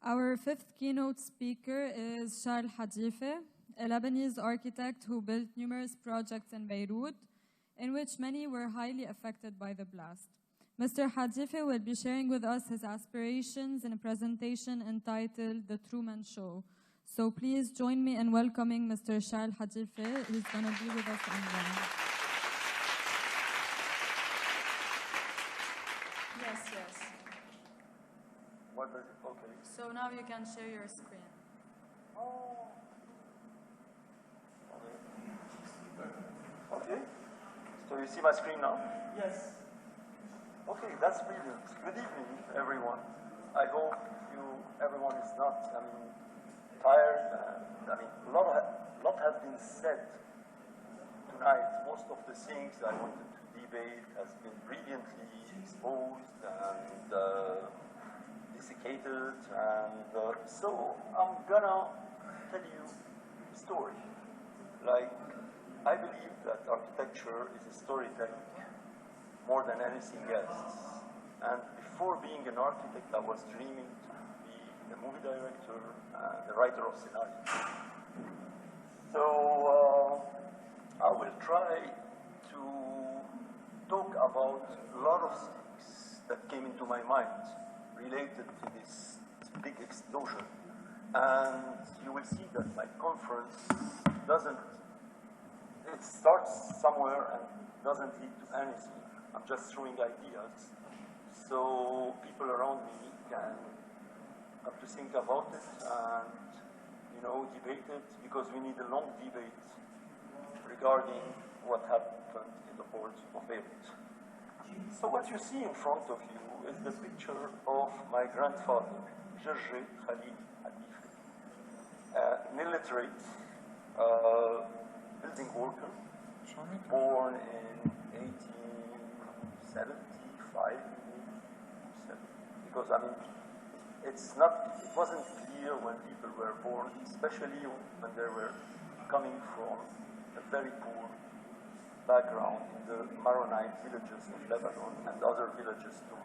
Our fifth keynote speaker is Hadifeh, a Lebanese architect who built numerous projects in Beirut, in which many were highly affected by the blast. Mr. Hadifeh will be sharing with us his aspirations in a presentation entitled The Truman Show. So please join me in welcoming Mr. Hadifeh, who's going to be with us online. Yes. What does it? Okay. So now you can share your screen. Oh. Okay. So you see my screen now? Yes. Okay, that's brilliant. Good evening, everyone. I hope everyone is not, tired. A lot has been said tonight. Most of the things I wanted to debate has been brilliantly exposed and desiccated, and so I'm gonna tell you a story. I believe that architecture is a storytelling more than anything else. And before being an architect, I was dreaming to be a movie director and a writer of scenarios. So I will try to talk about a lot of things that came into my mind related to this big explosion. And you will see that my conference it starts somewhere and doesn't lead to anything. I'm just throwing ideas, so people around me can have to think about it and, debate it, because we need a long debate regarding what happened in the Port of Beirut. So what you see in front of you is the picture of my grandfather, Hadifeh, an illiterate building worker, born in 1875, because it wasn't clear when people were born, especially when they were coming from a very poor background in the Maronite villages of Lebanon and other villages too.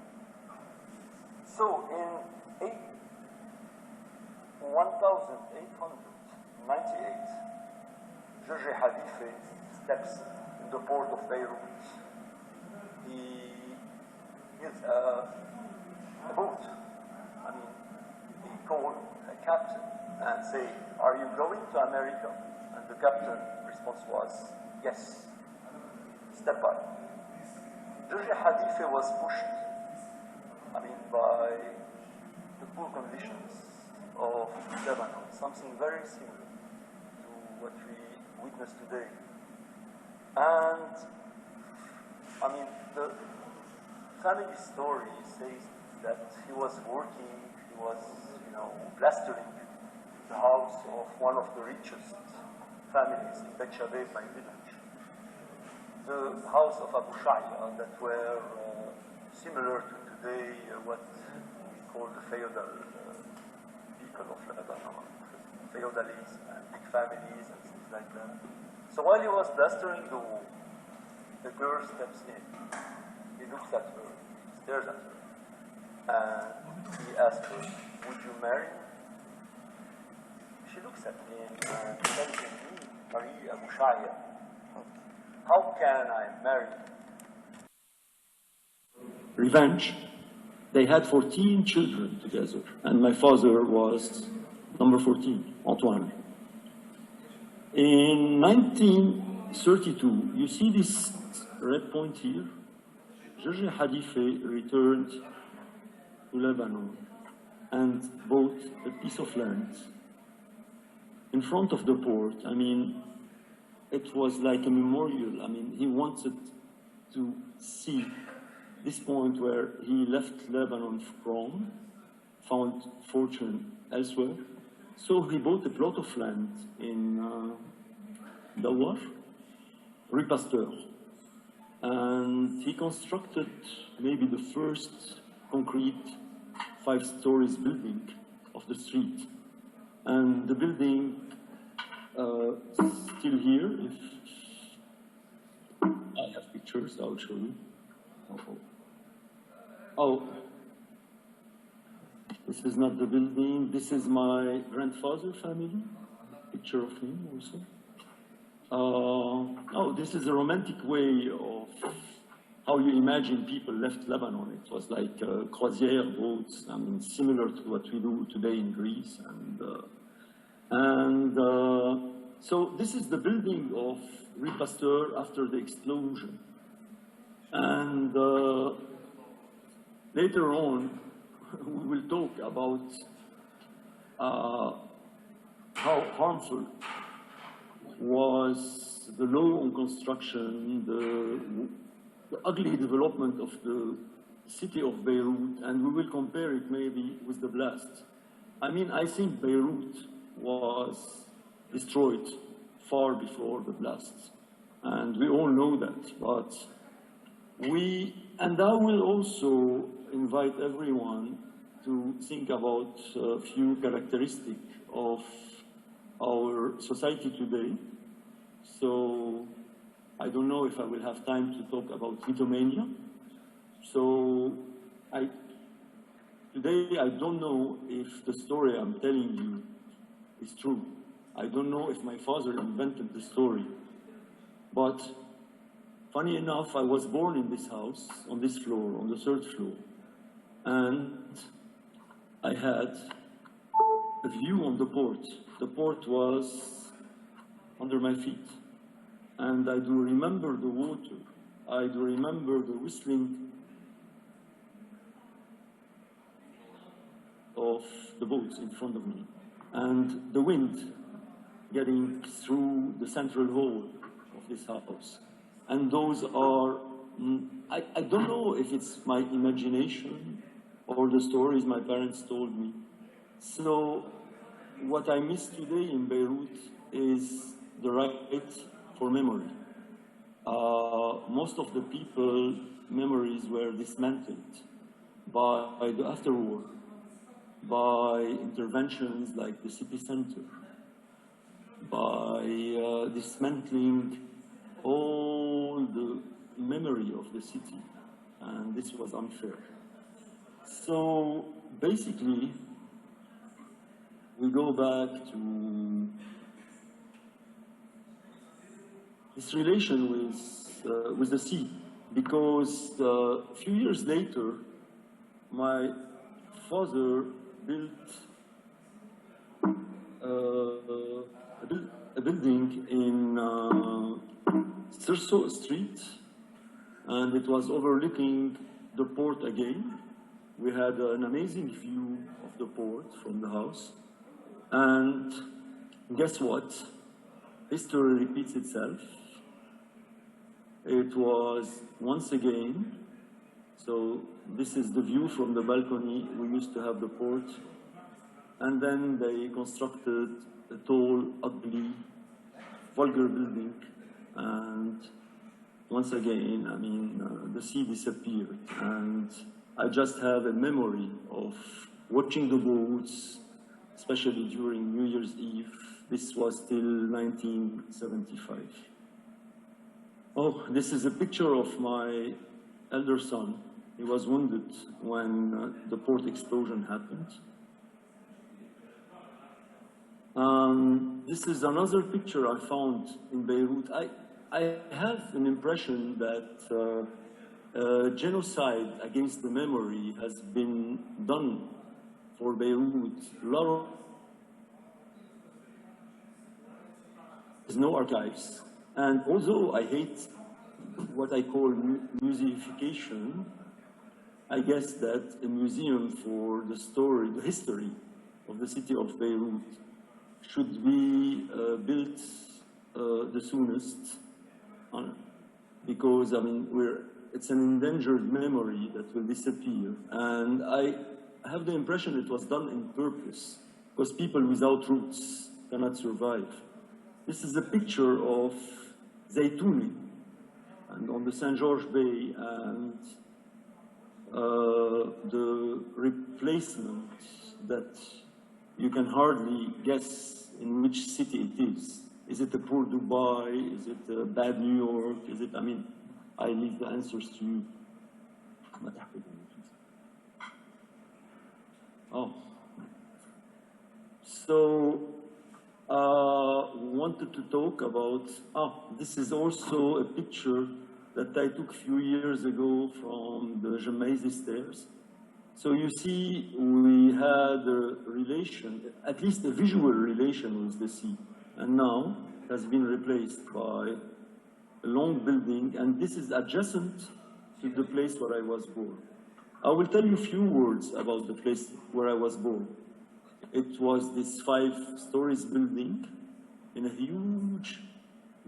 So in 1898, Hadifeh steps in the port of Beirut. He is a boat. He called a captain and say, "Are you going to America?" And the captain's response was, "Yes. Step by." Hadifeh was pushed, by the poor conditions of Lebanon, something very similar to what we witness today. And the family story says that he was working, he was, plastering the house of one of the richest families in Bet Shabeb, my village. The house of Abu Shaya, that were similar to today, what we call the feudal people of Lebanon, feudalism and big families and things like that. So while he was plastering the wall, the girl steps in. He looks at her, stares at her, and he asks her, "Would you marry me?" She looks at him and tells him, "Me, Marie Abu Shaya, how can I marry you?" Revenge. They had 14 children together, and my father was number 14, Antoine. In 1932, you see this red point here? Hadifeh returned to Lebanon and bought a piece of land in front of the port. It was like a memorial. He wanted to see this point where he left Lebanon from, found fortune elsewhere. So he bought a plot of land in Dawar, Rue Pasteur. And he constructed maybe the first concrete 5 stories building of the street. And the building still here. If I have pictures, I'll show you. Oh, This is not the building. This is my grandfather's family. Picture of him also. Oh, this is a romantic way of how you imagine people left Lebanon. It was like croisière boats, I mean, similar to what we do today in Greece. So this is the building of Rue Pasteur after the explosion. And later on, we will talk about how harmful was the law on construction, the ugly development of the city of Beirut, and we will compare it maybe with the blast. I mean, I think Beirut was destroyed far before the blast, and we all know that, but and I will also invite everyone to think about a few characteristics of our society today. So I don't know if I will have time to talk about mythomania. So today I don't know if the story I'm telling you is true. I don't know if my father invented the story. But funny enough, I was born in this house, on this floor, on the third floor. And I had a view on the port. The port was under my feet. And I do remember the water. I do remember the whistling of the boats in front of me. And the wind getting through the central hall of this house. And those are, I don't know if it's my imagination or the stories my parents told me. So what I miss today in Beirut is the right for memory. Most of the people, memories were dismantled by the afterwar, by interventions like the city center, by dismantling all the memory of the city, and this was unfair. So basically, we go back to this relation with the sea, because a few years later, my father built a building in Sirso Street, and it was overlooking the port again. We had an amazing view of the port from the house. And guess what? History repeats itself. It was once again, so this is the view from the balcony. We used to have the port. And then they constructed a tall, ugly, vulgar building. And once again, I mean, the sea disappeared. And I just have a memory of watching the boats, especially during New Year's Eve. This was till 1975. Oh, this is a picture of my elder son. He was wounded when the port explosion happened. This is another picture I found in Beirut. I have an impression that genocide against the memory has been done for Beirut. There's no archives. And although I hate what I call museification, I guess that a museum for the story, the history of the city of Beirut should be built the soonest, because I mean it's an endangered memory that will disappear. And I have the impression it was done in purpose, because people without roots cannot survive. This is a picture of ZEIN and on the St. George Bay, and the replacement that you can hardly guess in which city it is. Is it a poor Dubai? Is it a bad New York? Is it, I mean, I leave the answers to you. Oh. So, wanted to talk about, this is also a picture that I took a few years ago from the Jamaica stairs. So you see, we had a relation, at least a visual relation with the sea, and now it has been replaced by a long building, and this is adjacent to the place where I was born. I will tell you a few words about the place where I was born. It was this 5-story building in a huge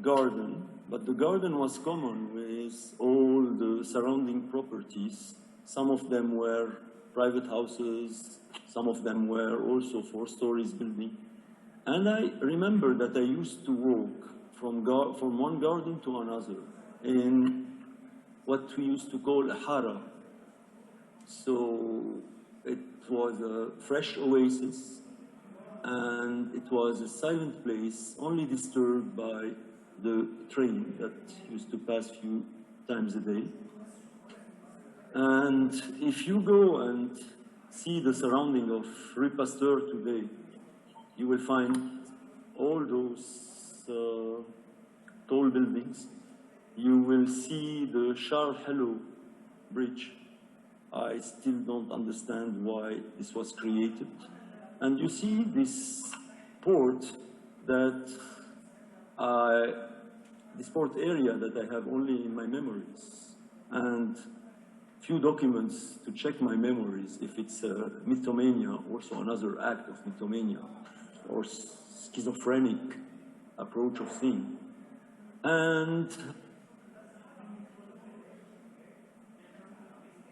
garden, but the garden was common with all the surrounding properties. Some of them were private houses, some of them were also 4-story building. And I remember that I used to walk from one garden to another in what we used to call a hara. So it was a fresh oasis, and it was a silent place, only disturbed by the train that used to pass a few times a day. And if you go and see the surrounding of Rue Pasteur today, you will find all those tall buildings. You will see the Charles Hello Bridge. I still don't understand why this was created. And you see this port this port area that I have only in my memories. And few documents to check my memories, if it's mythomania, also another act of mythomania, or schizophrenic approach of thing. And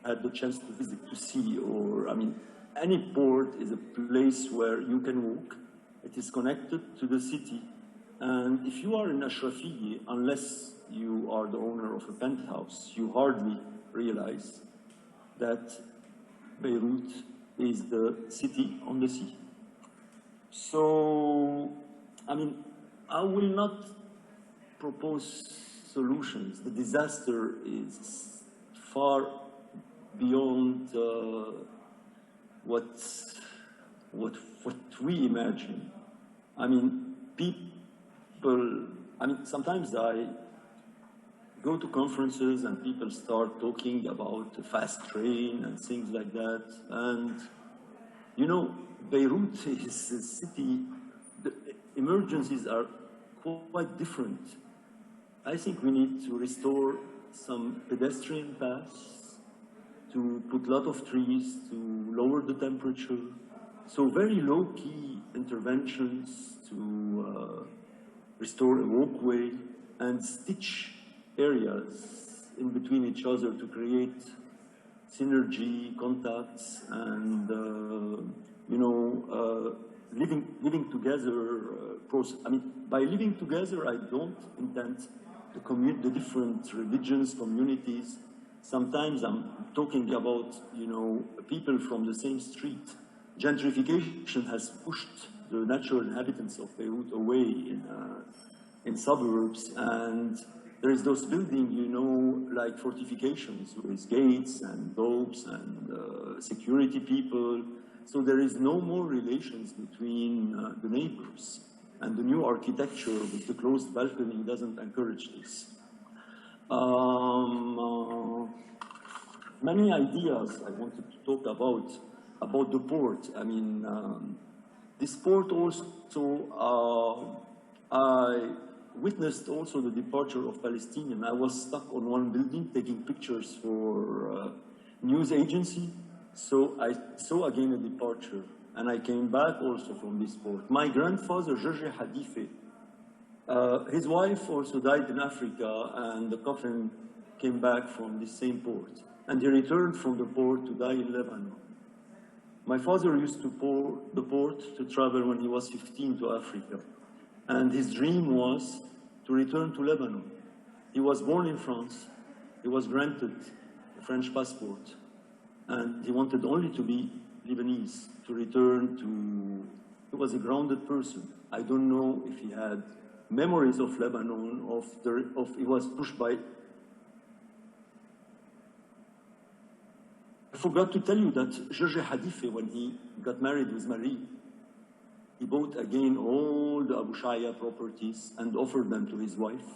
I had the chance to visit, to see, or, I mean, any port is a place where you can walk. It is connected to the city. And if you are in Ashrafiyeh, unless you are the owner of a penthouse, you hardly realize that Beirut is the city on the sea. So, I mean, I will not propose solutions. The disaster is far beyond what we imagine. I mean, sometimes I go to conferences and people start talking about a fast train and things like that. And, you know, Beirut is a city, the emergencies are quite different. I think we need to restore some pedestrian paths, to put a lot of trees, to lower the temperature. So very low-key interventions to restore a walkway and stitch areas in between each other to create synergy, contacts, and living together process. I mean, by living together, I don't intend the different religions, communities. Sometimes I'm talking about, people from the same street. Gentrification has pushed the natural inhabitants of Beirut away in suburbs, and there is those buildings, like fortifications with gates and dogs and security people. So there is no more relations between the neighbors. And the new architecture with the closed balcony doesn't encourage this. Many ideas I wanted to talk about the port. I mean, this port also, I witnessed also the departure of Palestinians. I was stuck on one building taking pictures for news agency. So I saw again a departure, and I came back also from this port. My grandfather, Hadifeh, his wife also died in Africa, and the coffin came back from the same port. And he returned from the port to die in Lebanon. My father used to the port to travel when he was 15 to Africa. And his dream was to return to Lebanon. He was born in France. He was granted a French passport. And he wanted only to be Lebanese, to return to... He was a grounded person. I don't know if he had memories of Lebanon, he was pushed by forgot to tell you that Hadifeh, when he got married with Marie, he bought again all the Abu Shaya properties and offered them to his wife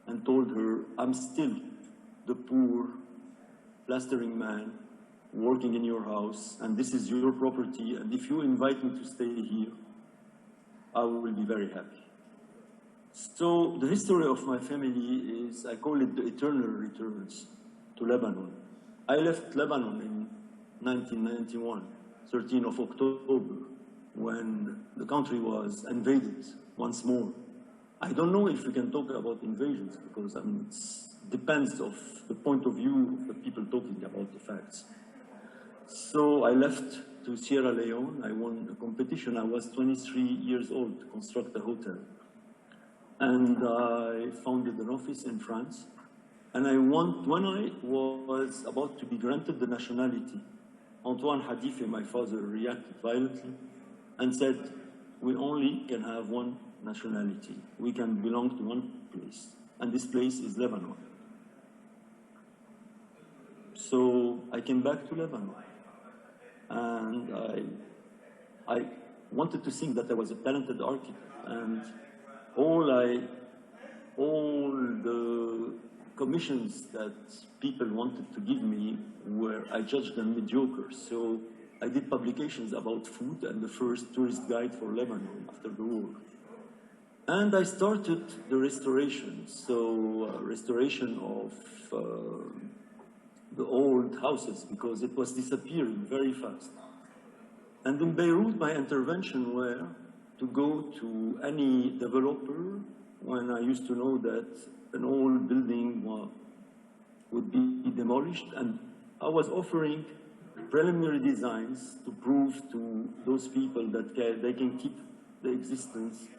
and told her, I'm still the poor plastering man working in your house, and this is your property, and if you invite me to stay here, I will be very happy. So the history of my family is, I call it the eternal returns to Lebanon. I left Lebanon in 1991, 13th of October, when the country was invaded once more. I don't know if we can talk about invasions, because I mean, it depends of the point of view of the people talking about the facts. So I left to Sierra Leone. I won a competition. I was 23 years old to construct a hotel. And I founded an office in France. And when I was about to be granted the nationality, Antoine Hadifeh, my father, reacted violently and said, we only can have one nationality. We can belong to one place. And this place is Lebanon. So I came back to Lebanon. And I wanted to think that I was a talented architect. And all the commissions that people wanted to give me I judged them mediocre. So I did publications about food and the first tourist guide for Lebanon after the war. And I started the restoration. So restoration of the old houses, because it was disappearing very fast. And in Beirut, my intervention were to go to any developer when I used to know that an old building would be demolished, and I was offering preliminary designs to prove to those people that they can keep the existence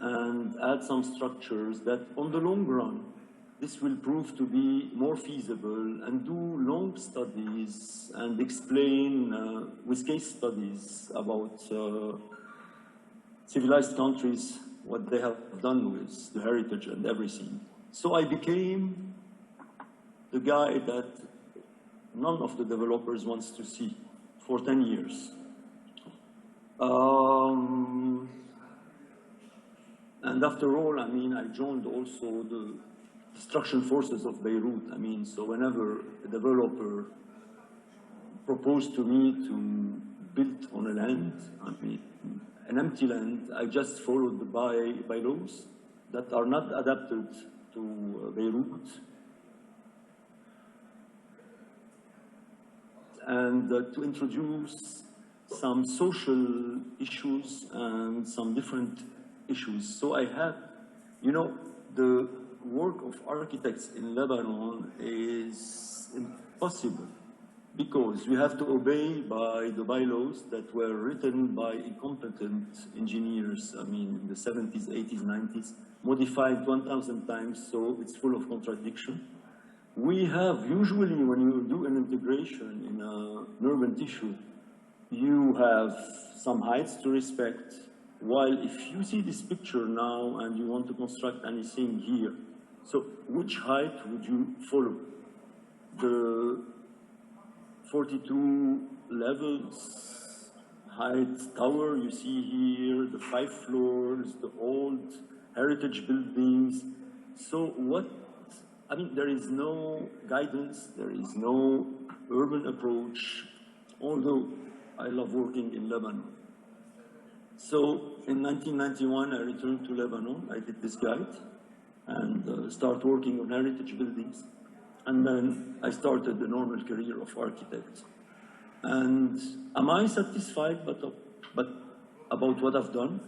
and add some structures that on the long run this will prove to be more feasible, and do long studies and explain with case studies about civilized countries what they have done with the heritage and everything. So I became the guy that none of the developers wants to see for 10 years. And after all, I mean, I joined also the destruction forces of Beirut. I mean, so whenever a developer proposed to me to build on a land, I mean, an empty land, I just followed the bylaws that are not adapted to Beirut. And to introduce some social issues and some different issues. So I had, you know, the work of architects in Lebanon is impossible because you have to obey by the bylaws that were written by incompetent engineers, I mean, in the 70s, 80s, 90s, modified 1,000 times, so it's full of contradiction. We have, usually when you do an integration in an urban tissue, you have some heights to respect, while if you see this picture now and you want to construct anything here, so which height would you follow? The 42 levels height tower you see here, the 5 floors, the old heritage buildings. So what, I mean, there is no guidance, there is no urban approach, although I love working in Lebanon. So in 1991, I returned to Lebanon. I did this guide and start working on heritage buildings. And then I started the normal career of architect. And am I satisfied but about what I've done?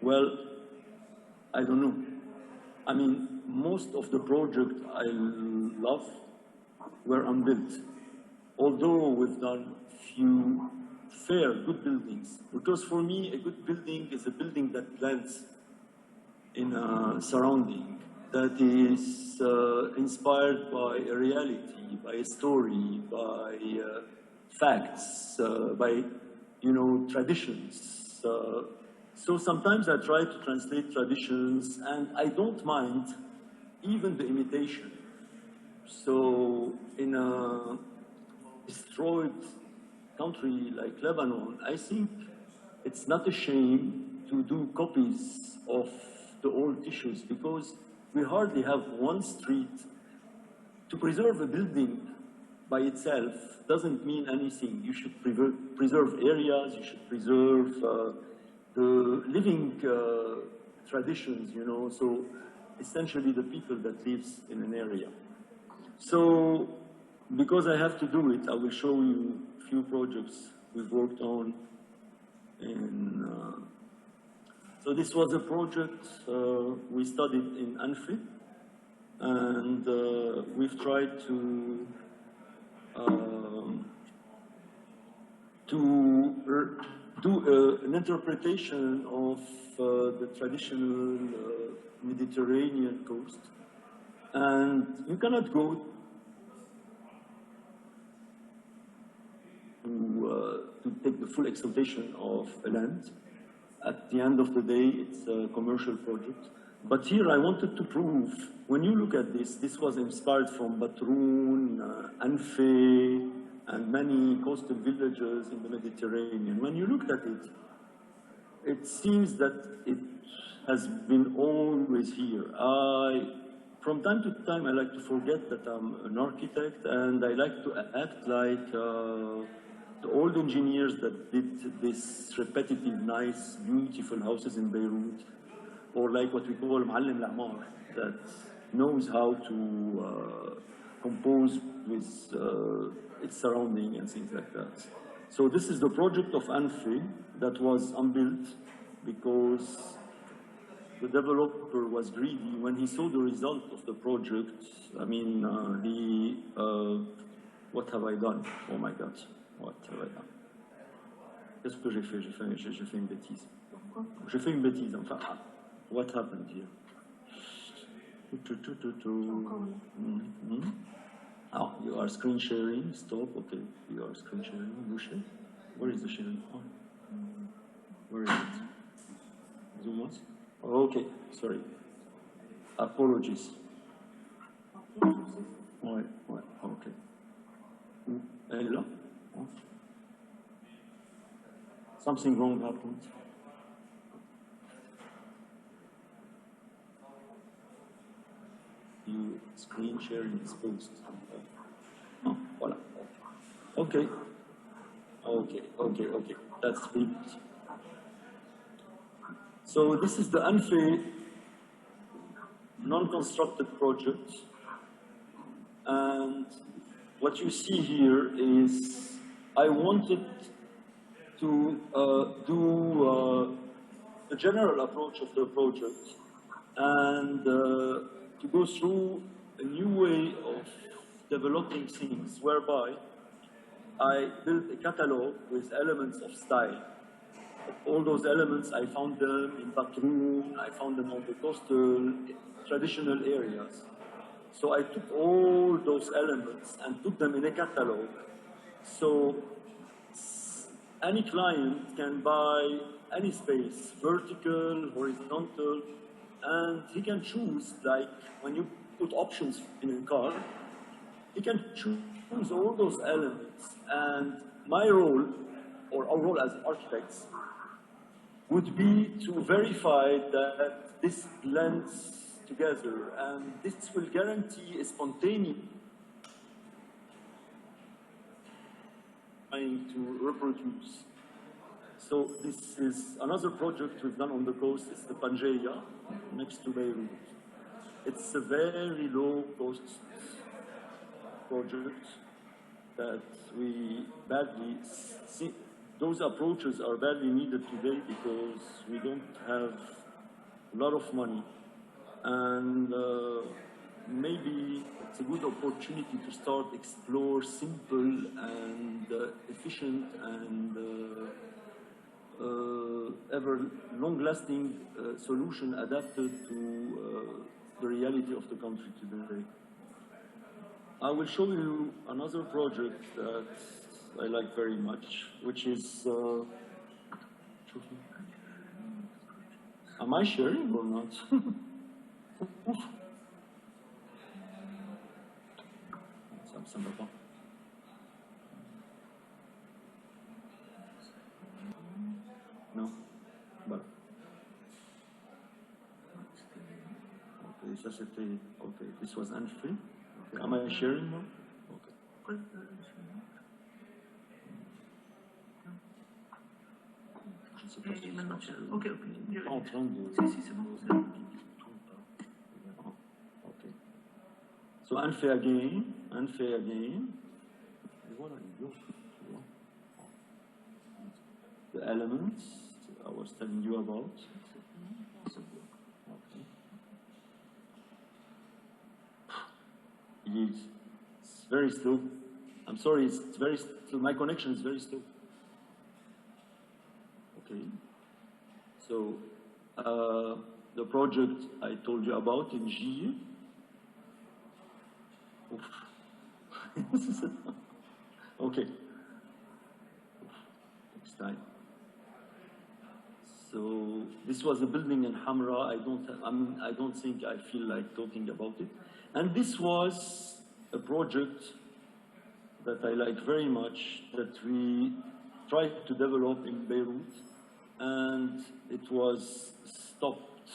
Well, I don't know. I mean, most of the projects I love were unbuilt. Although we've done few fair, good buildings. Because for me, a good building is a building that blends in a surrounding, that is inspired by a reality, by a story, by facts, by, you know, traditions. So sometimes I try to translate traditions, and I don't mind even the imitation. So in a destroyed country like Lebanon, I think it's not a shame to do copies of the old tissues, because we hardly have one street. To preserve a building by itself doesn't mean anything. You should preserve areas, you should preserve the living traditions, you know, so essentially the people that lives in an area. So because I have to do it, I will show you a few projects we've worked on. So this was a project we studied in Anfi, and we've tried to do an interpretation of the traditional Mediterranean coast. And you cannot go to take the full exploitation of a land. At the end of the day, it's a commercial project. But here I wanted to prove, when you look at this, this was inspired from Batroun, Anfi, and many coastal villages in the Mediterranean. When you look at it, it seems that it has been always here. From time to time, I like to forget that I'm an architect, and I like to act like the old engineers that did this repetitive, nice, beautiful houses in Beirut, or like what we call Ma'allim al-A'mar, that knows how to compose with its surrounding and things like that. So this is the project of Anfi that was unbuilt because the developer was greedy. When he saw the result of the project, I mean, what have I done? Oh my God, what have I done? Qu'est-ce que j'ai fait? J'ai fait une bêtise. J'ai fait une bêtise, enfin, what happened here? Oh, you are screen sharing, stop, okay. You are screen sharing, you share? Where is the sharing? Oh. Where is it? Zoom once? Okay, sorry. Apologies. Ouais, ok. Elle est là? Something wrong happened. You screen sharing is post. Oh, voilà. Okay. Okay. That's it. So this is the Anfi non-constructed project. And what you see here is I wanted to do the general approach of the project and to go through a new way of developing things, whereby I built a catalog with elements of style. All those elements, I found them in Batroun, I found them on the coastal, traditional areas. So I took all those elements and put them in a catalog. So any client can buy any space, vertical, horizontal, and he can choose, like when you put options in a car, he can choose all those elements. And my role, or our role as architects, would be to verify that this blends together, and this will guarantee a spontaneous trying to reproduce. So this is another project we've done on the coast. It's the Pangeia, next to Beirut. It's a very low-cost project that we badly see. Those approaches are badly needed today because we don't have a lot of money. And maybe it's a good opportunity to start explore simple and efficient and ever long-lasting solution adapted to the reality of the country today. I will show you another project that I like very much, which is, am I sharing or not? ça me va pas. Non? Voilà. Ok, ça c'était, ok, this was unfair. Okay. Am I sharing now? Okay. Je ne sais pas si c'est ok. en train de... Si, c'est bon. Okay. So unfair again. Et voilà, il goes. The elements I was telling you about. Okay. It's very slow. I'm sorry, it's very slow. My connection is very slow. Okay. So the project I told you about in G. Okay. Next time. So this was a building in Hamra. I don't think I feel like talking about it. And this was a project that I like very much, that we tried to develop in Beirut, and it was stopped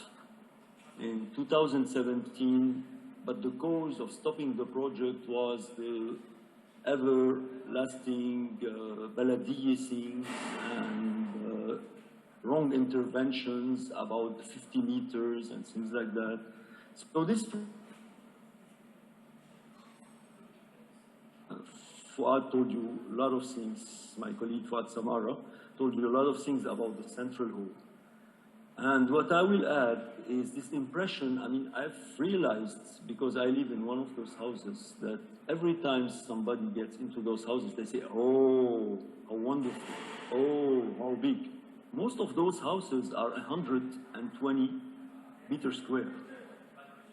in 2017. But the cause of stopping the project was the everlasting baladiyya things and wrong interventions about 50 meters and things like that. So this Fuad told you a lot of things, my colleague Fuad Samara told you a lot of things about the central hall. And what I will add is this impression, I mean, I've realized, because I live in one of those houses, that every time somebody gets into those houses, they say, oh, how wonderful, oh, how big. Most of those houses are 120 meters square.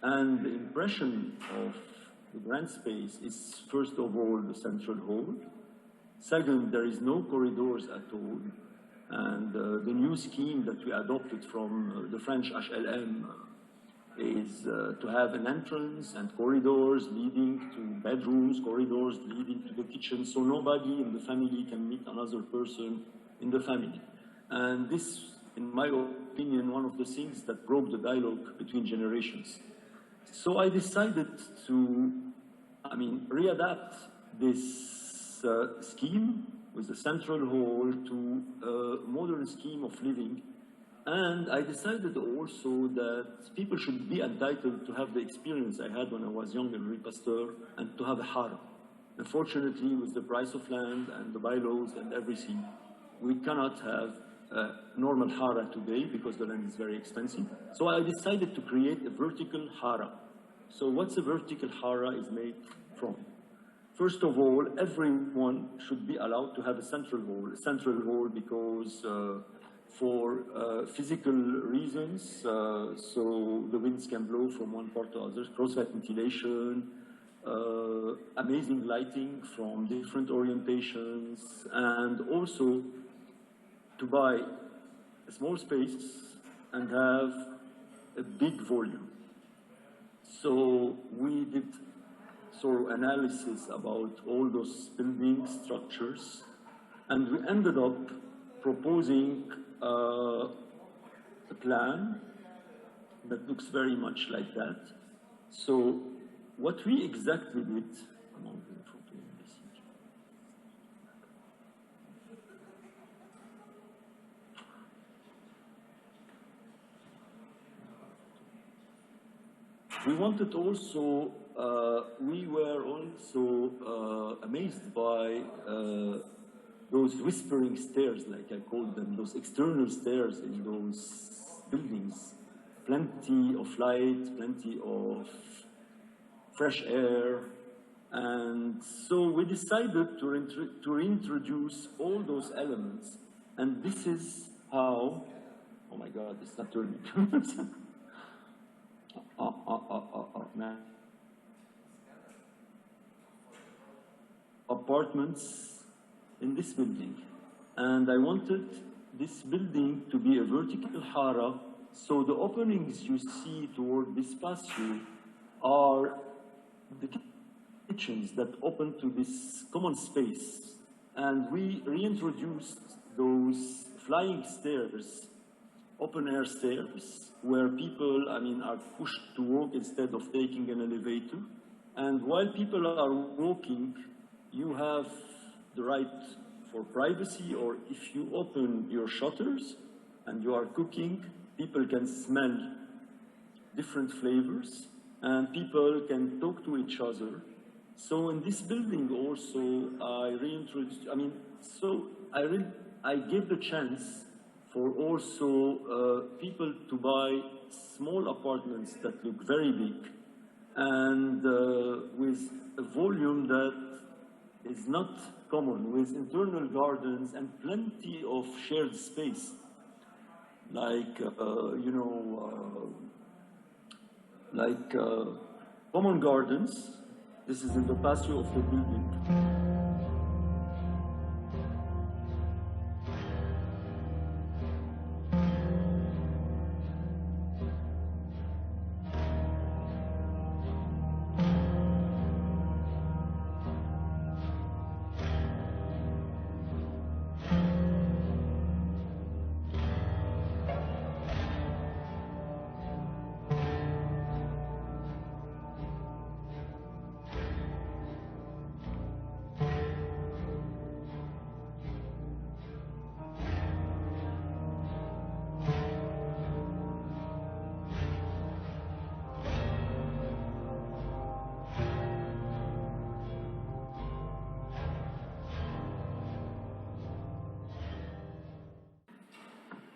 And the impression of the grand space is, first of all, the central hall. Second, there is no corridors at all. And the new scheme that we adopted from the French HLM is to have an entrance and corridors leading to bedrooms, corridors leading to the kitchen, so nobody in the family can meet another person in the family. And this, in my opinion, one of the things that broke the dialogue between generations. So I decided to, readapt this scheme with the central hall to a modern scheme of living. And I decided also that people should be entitled to have the experience I had when I was young in Rue Pasteur and to have a hara. Unfortunately, with the price of land and the bylaws and everything, we cannot have a normal hara today because the land is very expensive. So I decided to create a vertical hara. So what's a vertical hara is made from? First of all, everyone should be allowed to have a central hall because for physical reasons, so the winds can blow from one part to others, cross ventilation, amazing lighting from different orientations, and also to buy a small space and have a big volume. So we did thorough analysis about all those building structures, and we ended up proposing a plan that looks very much like that. So what we exactly did, we wanted also, we were also amazed by those whispering stairs, like I called them, those external stairs in those buildings. Plenty of light, plenty of fresh air. And so we decided to reintroduce all those elements. And this is how, oh my God, it's not turning. Man. Apartments in this building. And I wanted this building to be a vertical hara, so the openings you see toward this patio are the kitchens that open to this common space. And we reintroduced those flying stairs, open air stairs, where people, are pushed to walk instead of taking an elevator. And while people are walking, you have the right for privacy, or if you open your shutters and you are cooking, people can smell different flavors and people can talk to each other. So in this building also, I reintroduced, I gave the chance for also people to buy small apartments that look very big and with a volume that is not common, with internal gardens and plenty of shared space, like, common gardens. This is in the patio of the building.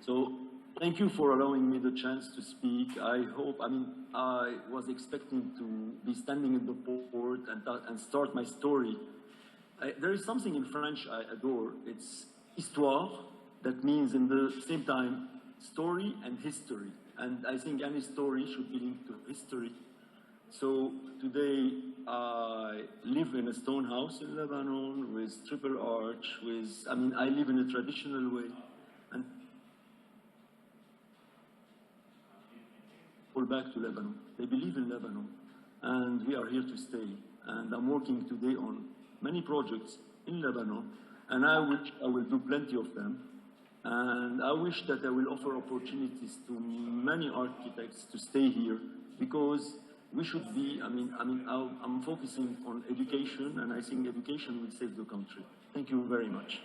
So thank you for allowing me the chance to speak. I hope, I was expecting to be standing in the port and start my story. There is something in French I adore. It's histoire, that means in the same time story and history. And I think any story should be linked to history. So today I live in a stone house in Lebanon with triple arch, I live in a traditional way. And back to Lebanon. They believe in Lebanon, and we are here to stay. And I'm working today on many projects in Lebanon, and I wish I will do plenty of them. And I wish that I will offer opportunities to many architects to stay here, because we should be, I'm focusing on education, and I think education will save the country. Thank you very much.